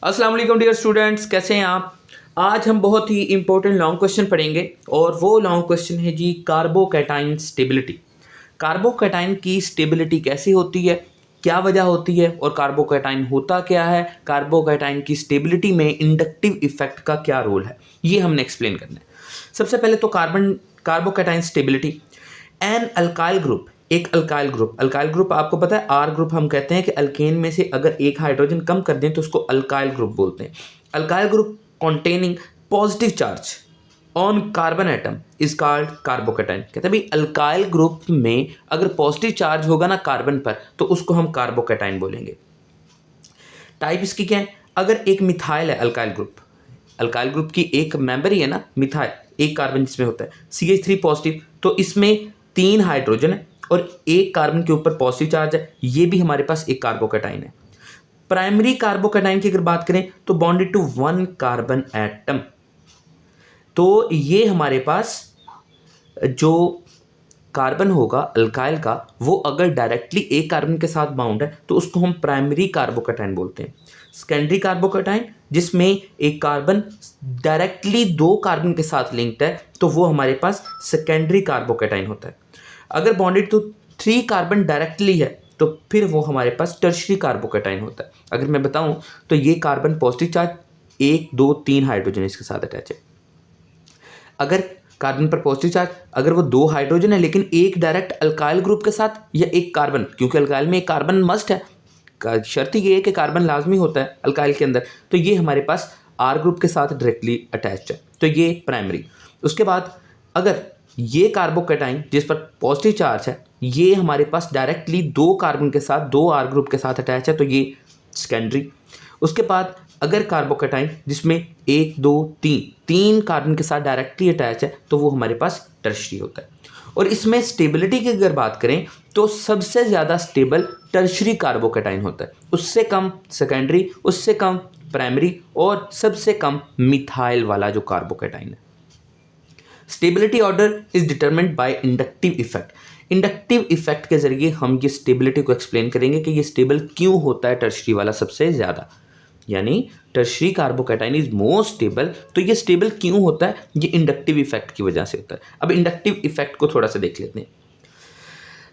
अस्सलाम वालेकुम dear students, कैसे हैं आप। आज हम बहुत ही इंपॉर्टेंट लॉन्ग क्वेश्चन पढ़ेंगे और वो लॉन्ग क्वेश्चन है जी कार्बोकैटाइन स्टेबिलिटी। कार्बोकैटाइन की स्टेबिलिटी कैसी होती है, क्या वजह होती है और कार्बोकैटाइन होता क्या है, कार्बोकैटाइन की स्टेबिलिटी में इंडक्टिव इफेक्ट का क्या रोल है, ये हमने एक्सप्लेन करना है। सबसे पहले तो carbocation stability. An alkyl group, एक अल्काइल ग्रुप आपको पता है आर ग्रुप हम कहते हैं कि अल्केन में से अगर एक हाइड्रोजन कम कर दें तो उसको अल्काइल ग्रुप बोलते हैं। Alkyl group containing positive charge on carbon atom is called carbocation. कहते हैं भाई अल्काइल ग्रुप में अगर पॉजिटिव चार्ज होगा ना कार्बन पर तो उसको हम कार्बोकैटाइन बोलेंगे। टाइप इसकी क्या है, अगर एक मिथाइल है अल्काइल ग्रुप की एक मेंबर ही है ना मिथाइल, एक कार्बन जिसमें होता है CH3 पॉजिटिव, तो इसमें 3 हाइड्रोजन है और एक कार्बन के ऊपर पॉजिटिव चार्ज है, ये भी हमारे पास एक कार्बोकैटाइन है। प्राइमरी कार्बोकैटाइन की अगर बात करें तो बॉन्डेड टू 1 कार्बन एटम, तो ये हमारे पास जो कार्बन होगा अल्काइल का वो अगर डायरेक्टली एक कार्बन के साथ बाउंड है तो उसको हम प्राइमरी कार्बोकैटाइन बोलते हैं। सेकेंडरी कार्बोकैटाइन जिसमें एक कार्बन डायरेक्टली 2 कार्बन के साथ लिंक्ड है तो वो हमारे पास सेकेंडरी कार्बोकैटाइन होता है। अगर बॉन्डेड टू 3 कार्बन डायरेक्टली है तो फिर वो हमारे पास टर्शियरी कार्बोकैटाइन होता है। अगर मैं बताऊं तो ये कार्बन पॉजिटिव चार्ज 1 2 3 हाइड्रोजन इसके साथ अटैच है। अगर कार्बन पर पॉजिटिव चार्ज, अगर वो 2 हाइड्रोजन है लेकिन एक डायरेक्ट अल्काइल ग्रुप के साथ या एक कार्बन, क्योंकि अल्काइल में एक कार्बन मस्ट है, शर्त ये है कि कार्बन लाजमी होता है अल्काइल के अंदर, तो ये हमारे पास आर ग्रुप के साथ डायरेक्टली अटैच्ड है, तो ये प्राइमरी। उसके बाद अगर ये कार्बोकैटाइन जिस पर पॉजिटिव चार्ज है ये हमारे पास डायरेक्टली 2 कार्बन के साथ 2 आर ग्रुप के साथ अटैच है तो ये सेकेंडरी। उसके बाद अगर कार्बोकैटाइन जिसमें 1 2 3 कार्बन के साथ डायरेक्टली अटैच है तो वो हमारे पास टर्शियरी होता है। और इसमें स्टेबिलिटी की अगर बात करें तो सबसे ज़्यादा स्टेबल टर्शियरी कार्बोकैटाइन होता है, उससे कम सेकेंडरी, उससे कम प्राइमरी और सबसे कम मिथाइल वाला जो कार्बोकैटाइन है। Stability order is determined bye inductive effect. Inductive effect के जरिए हम ये स्टेबिलिटी को एक्सप्लेन करेंगे कि ये स्टेबल क्यों होता है टर्शियरी वाला सबसे ज़्यादा, यानी tertiary carbocation is more stable. तो ये स्टेबल क्यों होता है, ये इंडक्टिव इफेक्ट की वजह से होता है। अब इंडक्टिव इफेक्ट को थोड़ा सा देख लेते हैं।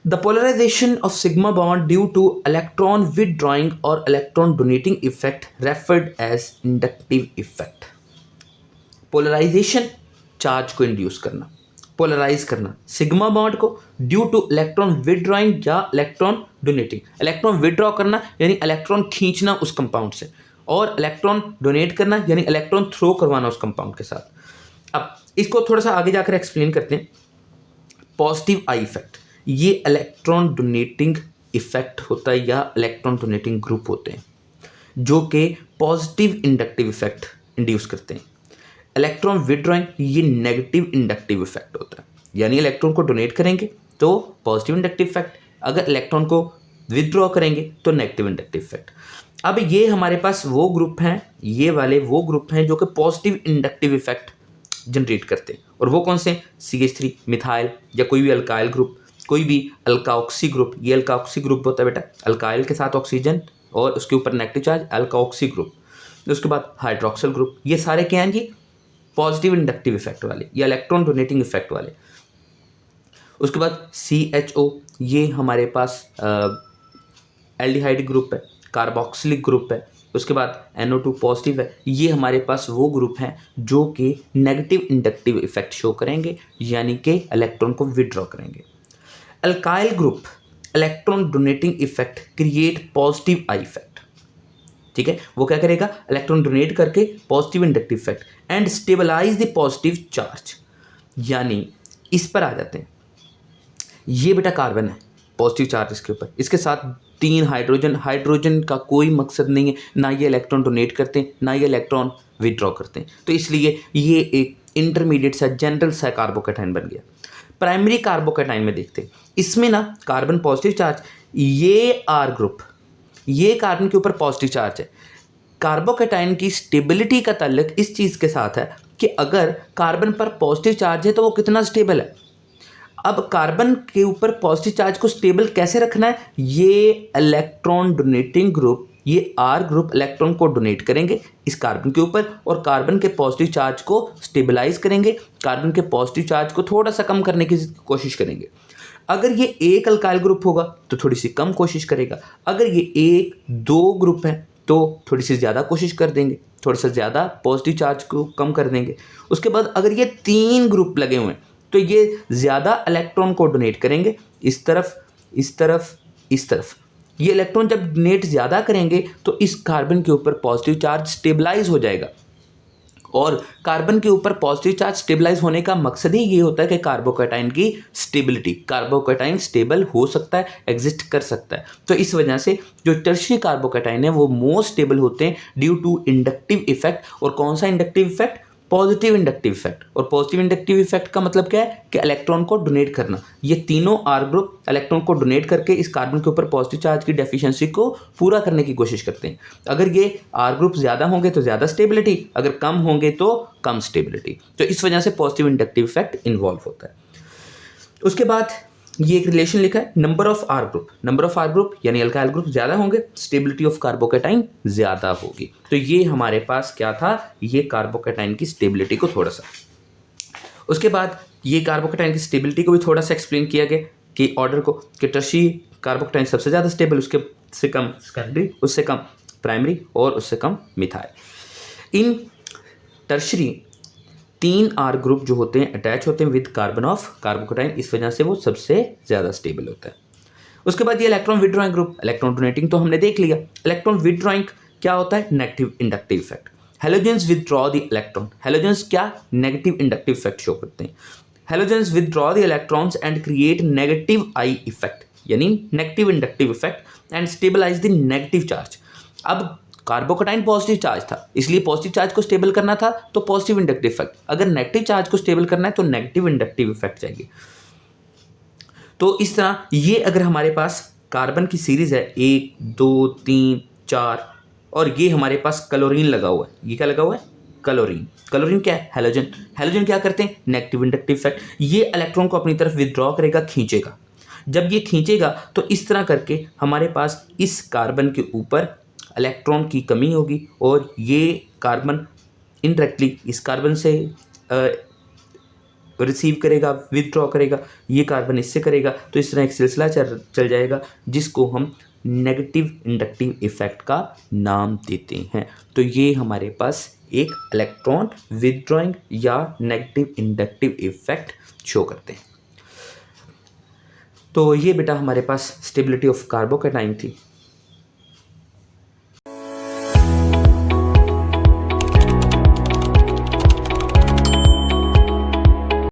The polarisation of sigma bond due to electron withdrawing और electron donating effect referred as inductive effect. Polarisation, charge को इंड्यूस करना, पोलराइज करना सिग्मा बॉन्ड को ड्यू टू इलेक्ट्रॉन विदड्रॉइंग या इलेक्ट्रॉन डोनेटिंग। इलेक्ट्रॉन विदड्रॉ करना यानी इलेक्ट्रॉन खींचना उस कंपाउंड से, और इलेक्ट्रॉन डोनेट करना यानी इलेक्ट्रॉन थ्रो करवाना उस कंपाउंड के साथ। अब इसको थोड़ा सा आगे जाकर एक्सप्लेन करते हैं। पॉजिटिव आई इफेक्ट, ये इलेक्ट्रॉन डोनेटिंग इफेक्ट होता है या इलेक्ट्रॉन डोनेटिंग ग्रुप होते हैं जो कि पॉजिटिव इंडक्टिव इफेक्ट इंड्यूस करते हैं। इलेक्ट्रॉन विदड्रॉइंग ये नेगेटिव इंडक्टिव इफेक्ट होता है, यानी इलेक्ट्रॉन को डोनेट करेंगे तो पॉजिटिव इंडक्टिव इफेक्ट, अगर इलेक्ट्रॉन को विदड्रॉ करेंगे तो नेगेटिव इंडक्टिव इफेक्ट। अब ये हमारे पास वो ग्रुप हैं, ये वाले वो ग्रुप हैं जो कि पॉजिटिव इंडक्टिव इफेक्ट जनरेट करते हैं, और वो कौन से, CH3 मिथाइल या कोई भी अल्काइल ग्रुप, कोई भी अल्काऑक्सी ग्रुप। ये अल्काऑक्सी ग्रुप होता है बेटा, अल्काइल के साथ ऑक्सीजन और उसके ऊपर नेगेटिव चार्ज, अल्काऑक्सी ग्रुप। उसके बाद हाइड्रोक्सिल ग्रुप, ये सारे क्या हैं जी, पॉजिटिव इंडक्टिव इफेक्ट वाले या इलेक्ट्रॉन डोनेटिंग इफेक्ट वाले। उसके बाद CHO, ये हमारे पास एल्डिहाइड ग्रुप है, कार्बोक्सिलिक ग्रुप है। उसके बाद NO2 पॉजिटिव है, ये हमारे पास वो ग्रुप हैं जो कि नेगेटिव इंडक्टिव इफेक्ट शो करेंगे, यानी कि इलेक्ट्रॉन को विदड्रॉ करेंगे। Alkyl group electron donating effect create positive I effect, ठीक है, वो क्या करेगा, इलेक्ट्रॉन डोनेट करके positive inductive effect and stabilise the positive charge. यानी इस पर आ जाते हैं, ये बेटा कार्बन है, पॉजिटिव चार्ज इसके ऊपर, इसके साथ 3 हाइड्रोजन। हाइड्रोजन का कोई मकसद नहीं है, ना ये इलेक्ट्रॉन डोनेट करते हैं ना ये इलेक्ट्रॉन विदड्रॉ करते हैं, तो इसलिए ये एक इंटरमीडिएट सा जनरल सा कार्बोकैटाइन बन गया। प्राइमरी कार्बोकैटाइन में देखते हैं, इसमें ना कार्बन पॉजिटिव चार्ज, ये आर ग्रुप, ये कार्बन के ऊपर पॉजिटिव चार्ज है। कार्बोकैटाइन की स्टेबिलिटी का ताल्लुक इस चीज़ के साथ है कि अगर कार्बन पर पॉजिटिव चार्ज है तो वो कितना स्टेबल है। अब कार्बन के ऊपर पॉजिटिव चार्ज को स्टेबल कैसे रखना है, ये इलेक्ट्रॉन डोनेटिंग ग्रुप ये R ग्रुप इलेक्ट्रॉन को डोनेट करेंगे इस कार्बन के ऊपर और कार्बन के पॉजिटिव चार्ज को स्टेबलाइज करेंगे, कार्बन के पॉजिटिव चार्ज को थोड़ा सा कम करने की कोशिश करेंगे। अगर ये एक अल्काइल ग्रुप होगा तो थोड़ी सी कम कोशिश करेगा, अगर ये 1-2 ग्रुप है तो थोड़ी सी ज़्यादा कोशिश कर देंगे, थोड़ा सा ज़्यादा पॉजिटिव चार्ज को कम कर देंगे। उसके बाद अगर ये 3 ग्रुप लगे हुए हैं तो ये ज़्यादा इलेक्ट्रॉन को डोनेट करेंगे इस तरफ, इस तरफ, इस तरफ। ये इलेक्ट्रॉन जब डोनेट ज़्यादा करेंगे तो इस कार्बन के ऊपर पॉजिटिव चार्ज स्टेबलाइज हो जाएगा और कार्बन के ऊपर पॉजिटिव चार्ज स्टेबलाइज होने का मकसद ही ये होता है कि कार्बोकैटायन की स्टेबिलिटी, कार्बोकैटायन स्टेबल हो सकता है, एग्जिस्ट कर सकता है। तो इस वजह से जो टर्शियरी कार्बोकैटायन है वो मोस्ट स्टेबल होते हैं ड्यू टू इंडक्टिव इफेक्ट। और कौन सा inductive effect? Positive inductive effect. और पॉजिटिव इंडक्टिव इफेक्ट का मतलब क्या है कि इलेक्ट्रॉन को डोनेट करना। ये तीनों R ग्रुप इलेक्ट्रॉन को डोनेट करके इस कार्बन के ऊपर पॉजिटिव चार्ज की डेफिशिएंसी को पूरा करने की कोशिश करते हैं। अगर ये R ग्रुप ज़्यादा होंगे तो ज़्यादा स्टेबिलिटी, अगर कम होंगे तो कम स्टेबिलिटी। तो इस वजह से पॉजिटिव इंडक्टिव इफेक्ट इन्वॉल्व होता है। उसके बाद ये एक रिलेशन लिखा है, number of R group, number of R group यानी अल्काइल ग्रुप ज़्यादा होंगे, स्टेबिलिटी ऑफ कार्बोकैटायन ज़्यादा होगी। तो ये हमारे पास क्या था, ये कार्बोकैटायन की स्टेबिलिटी को थोड़ा सा। उसके बाद ये कार्बोकैटायन की स्टेबिलिटी को भी थोड़ा सा एक्सप्लेन किया गया कि ऑर्डर को, कि टर्शियरी कार्बोकैटायन सबसे ज़्यादा स्टेबल, उसके से कम सेकेंडरी, उससे कम प्राइमरी और उससे कम मिथाइल। इन टर्शियरी 3 R ग्रुप जो होते हैं अटैच होते हैं विद कार्बन ऑफ कार्बोकैटायन, इस वजह से वो सबसे ज़्यादा स्टेबल होता है। उसके बाद ये electron withdrawing group, electron donating तो हमने देख लिया। इलेक्ट्रॉन विड्रॉइंग क्या होता है? Negative inductive effect. Halogens withdraw the electron, halogens क्या? नेगेटिव इंडक्टिव इफेक्ट शो करते हैं। Halogens withdraw the electrons and create negative I effect, यानी negative inductive effect and stabilise the negative charge. अब carbocation positive charge था, इसलिए positive charge को stable करना था तो पॉजिटिव इंडक्टिव इफेक्ट, अगर नेगेटिव चार्ज को स्टेबल करना है तो नेगेटिव इंडक्टिव इफेक्ट चाहिए। तो इस तरह ये अगर हमारे पास कार्बन की सीरीज है 1 2 3 4 और ये हमारे पास क्लोरीन लगा हुआ है, ये क्या लगा हुआ है? क्लोरीन। क्लोरीन क्या है? हैलोजन। हैलोजन क्या करते हैं? Negative inductive effect. ये इलेक्ट्रॉन को अपनी तरफ विदड्रॉ करेगा, खींचेगा। जब ये खींचेगा तो इस तरह करके हमारे पास इस कार्बन के ऊपर इलेक्ट्रॉन की कमी होगी और ये कार्बन इनडायरेक्टली इस कार्बन से रिसीव करेगा, विदड्रॉ करेगा, ये कार्बन इससे करेगा। तो इस तरह एक सिलसिला चल जाएगा जिसको हम नेगेटिव इंडक्टिव इफेक्ट का नाम देते हैं। तो ये हमारे पास एक इलेक्ट्रॉन विदड्रॉइंग या नेगेटिव इंडक्टिव इफेक्ट शो करते हैं। तो ये बेटा हमारे पास स्टेबिलिटी ऑफ कार्बोकैटायन थी।